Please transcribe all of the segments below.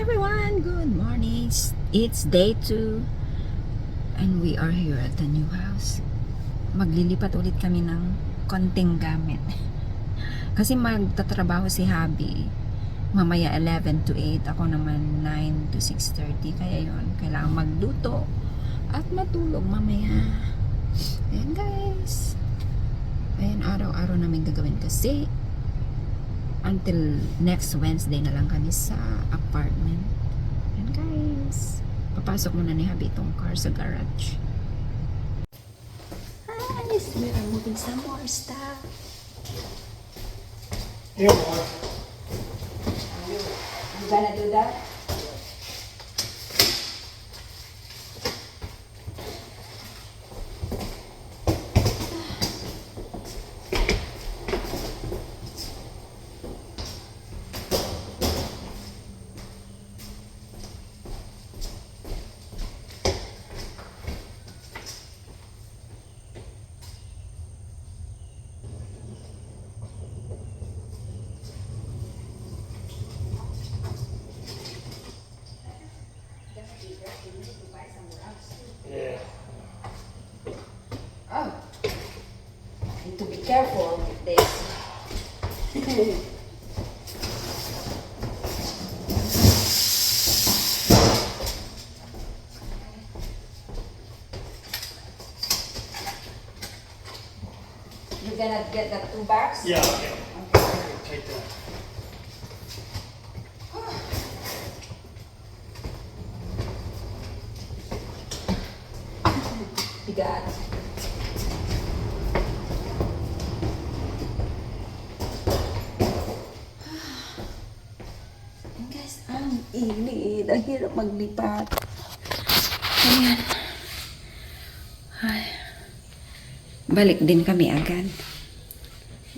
everyone! Good morning! It's day 2 and we are here at the new house. Maglilipat ulit kami ng konting gamit. Kasi magtatrabaho si Habi mamaya 11 to 8. Ako naman 9 to 6:30. Kaya yun, kailangan magluto at matulog mamaya. Ayan guys. Ayan, araw-araw namin gagawin kasi until next Wednesday na lang kami sa apartment. Ayan guys, papasok muna ni Habi itong car sa garage. Guys, we are moving some more stuff. Here, boy. You gonna do that? Yeah. Oh, need to be careful with this. You're gonna get the 2 bags? Yeah, okay. Take that. Bigat. And guys, ang init. Ang hirap maglipat. Ayan. Ay. Balik din kami agad.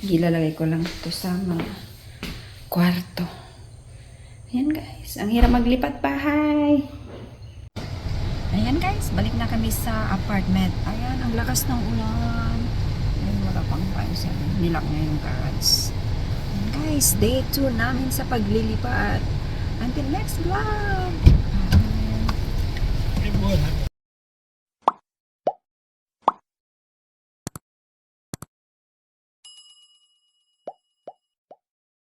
Gilalagay ko lang ito sa mga kwarto. Ayan guys, ang hirap maglipat bahay. Ayan guys, balik na kami sa apartment. Ayan, ang lakas ng ulan. Ayan, wala pang pansin. Nilak niya yung garage. Ayan guys, day 2 namin sa paglilipat. Until next vlog! It would.